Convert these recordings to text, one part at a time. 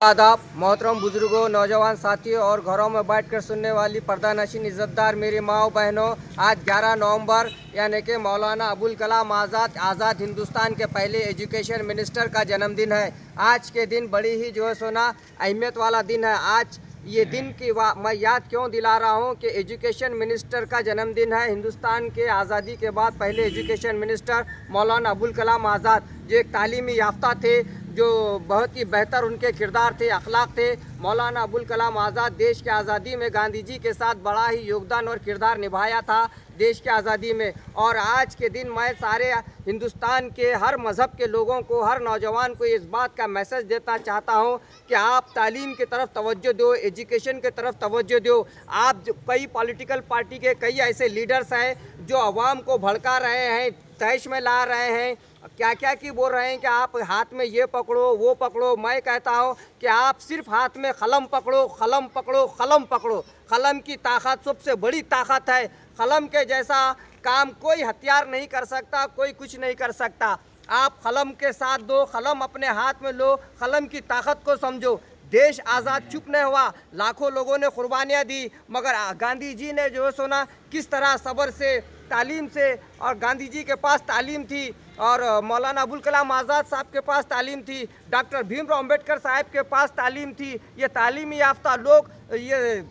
आदाब मोहतरम बुजुर्गों, नौजवान साथियों और घरों में बैठकर सुनने वाली पर्दानशीन इज़्ज़तदार मेरी माओ बहनों, आज 11 नवंबर यानी कि मौलाना अबुल कलाम आज़ाद हिंदुस्तान के पहले एजुकेशन मिनिस्टर का जन्मदिन है। आज के दिन बड़ी ही जो है सोना अहमियत वाला दिन है। आज ये दिन की मैं याद क्यों दिला रहा हूँ कि एजुकेशन मिनिस्टर का जन्मदिन है। हिंदुस्तान के आज़ादी के बाद पहले एजुकेशन मिनिस्टर मौलाना अबुल कलाम आज़ाद, जो एक तालीमी याफ्ता थे, जो बहुत ही बेहतर उनके किरदार थे, अखलाक थे। मौलाना अबुल कलाम आज़ाद देश की आज़ादी में गांधी जी के साथ बड़ा ही योगदान और किरदार निभाया था देश की आज़ादी में। और आज के दिन मैं सारे हिंदुस्तान के हर मज़हब के लोगों को, हर नौजवान को इस बात का मैसेज देना चाहता हूँ कि आप तालीम की तरफ तवज्जो दो, एजुकेशन की तरफ तवज्जो दो। आप कई पॉलिटिकल पार्टी के कई ऐसे लीडर्स हैं जो आवाम को भड़का रहे हैं, तहश में ला रहे हैं, क्या क्या की बोल रहे हैं कि आप हाथ में ये पकड़ो वो पकड़ो। मैं कहता हूँ कि आप सिर्फ हाथ में कलम पकड़ो, कलम पकड़ो, कलम पकड़ो। कलम की ताकत सबसे बड़ी ताकत है। कलम के जैसा काम कोई हथियार नहीं कर सकता, कोई कुछ नहीं कर सकता। आप कलम के साथ दो, कलम अपने हाथ में लो, कलम की ताकत को समझो। देश आज़ाद चुप नहीं हुआ, लाखों लोगों ने कुर्बानियाँ दी, मगर गांधी जी ने जो है सोना किस तरह सब्र से, तालीम से, और गांधी जी के पास तालीम थी और मौलाना अबुल कलाम आज़ाद साहब के पास तालीम थी, डॉक्टर भीमराव अंबेडकर साहब के पास तालीम थी। ये तालीमी याफ्ता लोग, ये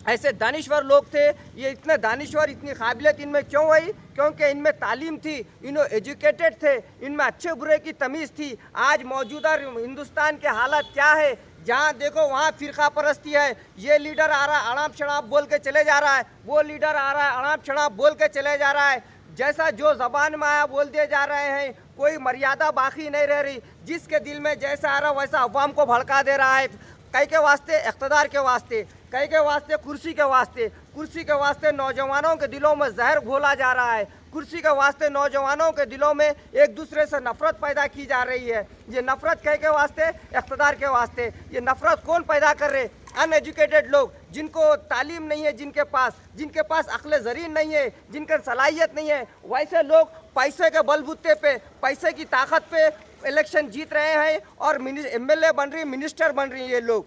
ऐसे दानिश्वर लोग थे। ये इतने दानिश्वर, इतनी काबिलियत इनमें क्यों आई? क्योंकि इनमें तालीम थी, इन्हों एजुकेटेड थे, इनमें अच्छे बुरे की तमीज़ थी। आज मौजूदा हिंदुस्तान के हालात क्या है? जहाँ देखो वहाँ फ़िरका परस्ती है। ये लीडर आ रहा है, अड़ाप शड़ाप बोल के चले जा रहा है, वो लीडर आ रहा है, अड़ाप शड़ाप बोल के चले जा रहा है। जैसा जो ज़बान में आया बोल दिए जा रहे हैं, कोई मर्यादा बाकी नहीं रह रही। जिसके दिल में जैसा आ रहा वैसा अवाम को भड़का दे रहा है। कई के वास्ते इक़्तिदार के वास्ते, कई के वास्ते कुर्सी के वास्ते, कुर्सी के वास्ते नौजवानों के दिलों में जहर घोला जा रहा है। कुर्सी के वास्ते नौजवानों के दिलों में एक दूसरे से नफ़रत पैदा की जा रही है। ये नफ़रत कई के वास्ते, इक़्तिदार के वास्ते। ये नफ़रत कौन पैदा कर रहे? अनएजुकेटेड लोग, जिनको तालीम नहीं है, जिनके पास अक्ल ज़रीन नहीं है, जिनके सलाहियत नहीं है, वैसे लोग पैसे के बलबूते पे, पैसे की ताकत पे इलेक्शन जीत रहे हैं और एमएलए बन रही, मिनिस्टर बन रही है ये लोग।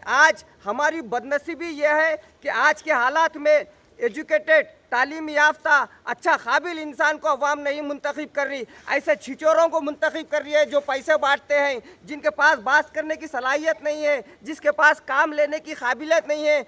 आज हमारी बदनसीबी ये है कि आज के हालात में एजुकेटेड, तालीम याफ्ता, अच्छा काबिल इंसान को अवाम नहीं मुंतखब कर रही, ऐसे छिचोरों को मुंतखब कर रही है जो पैसे बांटते हैं, जिनके पास बात करने की सलाहियत नहीं है, जिसके पास काम लेने की काबिलियत नहीं है।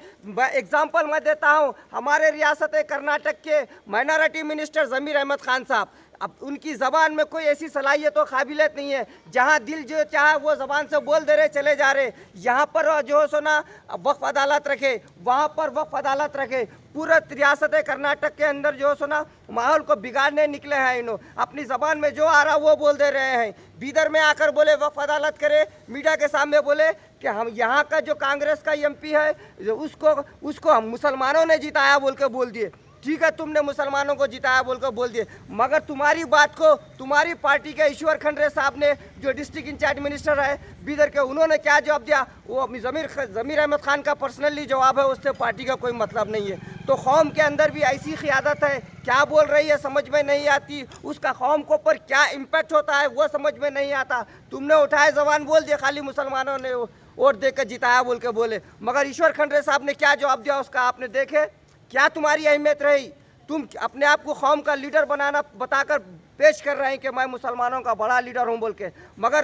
एग्जाम्पल मैं देता हूँ, हमारे रियासत कर्नाटक के माइनॉरिटी मिनिस्टर ज़मीर अहमद खान साहब, अब उनकी ज़बान में कोई ऐसी सलाहियत और काबिलियत नहीं है। जहाँ दिल जो चाहे वो ज़बान से बोल दे रहे, चले जा रहे। यहाँ पर जो है सोना वक्फ अदालत रखे, वहाँ पर वक्फ अदालत रखे। पूरा रियासत कर्नाटक के अंदर जो है सोना माहौल को बिगाड़ने निकले हैं। इन्हों अपनी ज़बान में जो आ रहा वो बोल दे रहे हैं। बीदर में आकर बोले वक्फ अदालत करे, मीडिया के सामने बोले कि हम यहाँ का जो कांग्रेस का एमपी है उसको हम मुसलमानों ने जिताया बोल के बोल दिए। ठीक है, तुमने मुसलमानों को जिताया बोलकर बोल दिए, मगर तुम्हारी बात को तुम्हारी पार्टी के ईश्वर खंडरे साहब ने, जो डिस्ट्रिक्ट इंचार्ज मिनिस्टर है बीदर के, उन्होंने क्या जवाब दिया? वो ज़मीर अहमद खान का पर्सनली जवाब है, उससे पार्टी का कोई मतलब नहीं है। तो कौम के अंदर भी ऐसी क़ियादत है, क्या बोल रही है समझ में नहीं आती, उसका कौम के ऊपर क्या इम्पैक्ट होता है वो समझ में नहीं आता। तुमने उठाए ज़बान बोल दिया, खाली मुसलमानों ने वोट देकर जिताया बोल के बोले, मगर ईश्वर खंडरे साहब ने क्या जवाब दिया उसका आपने देखे? क्या तुम्हारी अहमियत रही? तुम अपने आप को कौम का लीडर बनाना बताकर पेश कर रहे हैं कि मैं मुसलमानों का बड़ा लीडर हूं बोल के, मगर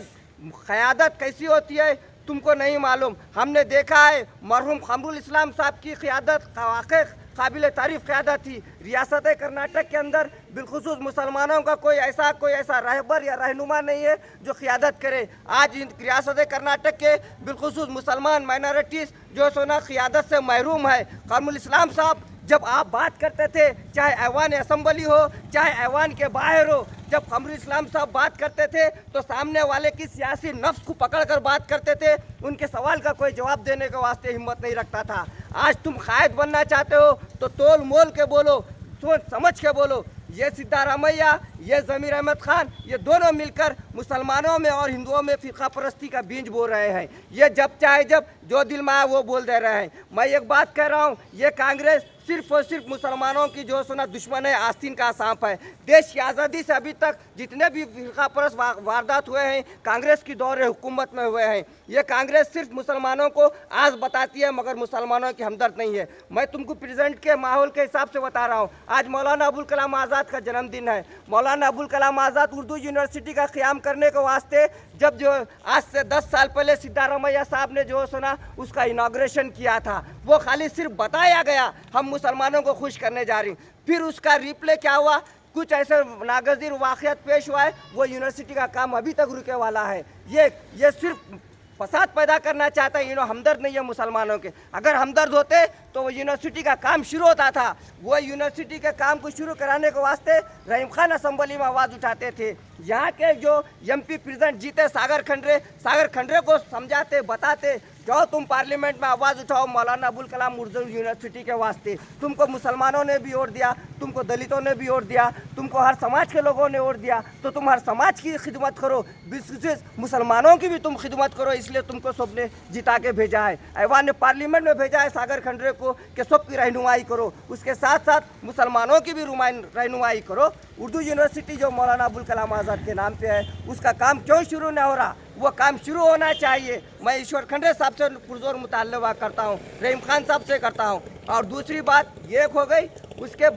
क़यादत कैसी होती है तुमको नहीं मालूम। हमने देखा है मरहूम खमरुल इस्लाम साहब की क़यादत वाक़ई काबिल तारीफ़ क़यादत थी। रियासत कर्नाटक के अंदर बिलखुसूस मुसलमानों का कोई ऐसा रहबर या रहनुमा नहीं है जो क़यादत करे। आज रियासत कर्नाटक के बिलखुसूस मुसलमान माइनॉरिटीज़ जो सोना क़यादत से महरूम है। खमरुल इस्लाम साहब जब आप बात करते थे, चाहे ऐवान असम्बली हो, चाहे ऐवान के बाहर हो, जब खमरुल इस्लाम साहब बात करते थे तो सामने वाले की सियासी नफ्स को पकड़कर बात करते थे, उनके सवाल का कोई जवाब देने के वास्ते हिम्मत नहीं रखता था। आज तुम कायद बनना चाहते हो तो तोल मोल के बोलो, सोच समझ के बोलो। ये सिद्धारामैया, ये ज़मीर अहमद खान, ये दोनों मिलकर मुसलमानों में और हिंदुओं में फ़िरका परस्ती का बीज बो रहे हैं। ये जब चाहे जब जो दिल में आए वो बोल दे रहे हैं। मैं एक बात कह रहा हूँ, ये कांग्रेस सिर्फ और सिर्फ मुसलमानों की जो सुना दुश्मन है, आस्तीन का सांप है। देश की आज़ादी से अभी तक जितने भी फिरकापरस्त वारदात हुए हैं कांग्रेस की दौर हुकूमत में हुए हैं। ये कांग्रेस सिर्फ मुसलमानों को आज बताती है मगर मुसलमानों की हमदर्द नहीं है। मैं तुमको प्रेजेंट के माहौल के हिसाब से बता रहा हूँ। आज मौलाना अबुल कलाम आज़ाद का जन्मदिन है। मौलाना अबुल कलाम आज़ाद उर्दू यूनिवर्सिटी का क़याम करने के वास्ते जब जो आज से 10 साल पहले सिद्धारमैया साहब ने जो सुना उसका इनाग्रेशन किया था, वो खाली सिर्फ बताया गया हम मुसलमानों को खुश करने जा रही। फिर उसका रिप्ले क्या हुआ, कुछ ऐसे नागज़ीर वाक़यात पेश हुआ है, वो यूनिवर्सिटी का काम अभी तक रुके वाला है। ये सिर्फ फसाद पैदा करना चाहता है। हमदर्द नहीं है मुसलमानों के। अगर हमदर्द होते तो वो यूनिवर्सिटी का काम शुरू होता था। वो यूनिवर्सिटी के काम को शुरू कराने के वास्ते रहीम खान असम्बली में आवाज़ उठाते थे। यहाँ के जो MP प्रेसिडेंट जीते सागर खंडरे को समझाते बताते, जाओ तुम पार्लियामेंट में आवाज़ उठाओ मौलाना अबुल कलाम उर्दू यूनिवर्सिटी के वास्ते। तुमको मुसलमानों ने भी वोट दिया, तुमको दलितों ने भी वोट दिया, तुमको हर समाज के लोगों ने वोट दिया, तो तुम हर समाज की खिदमत करो, विशेष मुसलमानों की भी तुम खिदमत करो। इसलिए तुमको सबने जिता के भेजा है, ऐवान ने पार्लियामेंट में भेजा है सागर खंडरे को कि सबकी रहनुमाई करो। उसके साथ साथ मुसलमानों की भी रहनुमाई करो। उर्दू यूनिवर्सिटी जो मौलाना अबुल कलाम आज़ाद के नाम पे है, उसका काम क्यों शुरू नहीं हो रहा? वो काम शुरू होना चाहिए। मैं ईश्वर खंडरे साहब से पुरजोर मुतालबा करता हूँ, रहीम खान साहब से करता हूँ। और दूसरी बात ये हो गई, उसके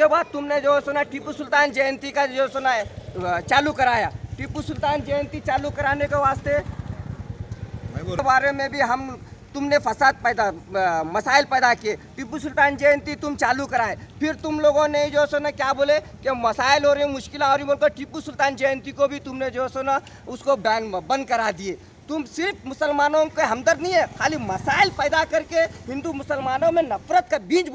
बाद तुमने जो सुना टीपू सुल्तान जयंती का जो सुना है चालू कराया। टीपू सुल्तान जयंती चालू कराने के वास्ते के बारे में भी तुमने मसाइल पैदा किए। टीपू सुल्तान जयंती तुम चालू कराए, फिर तुम लोगों ने जो सुना क्या बोले कि मसाइल हो रही, मुश्किल हो रही बोलकर टीपू सुल्तान जयंती को भी तुमने जो सुना उसको बंद करा दिए। तुम सिर्फ मुसलमानों के हमदर्द नहीं है, खाली मसाइल पैदा करके हिंदू मुसलमानों में नफरत का बीज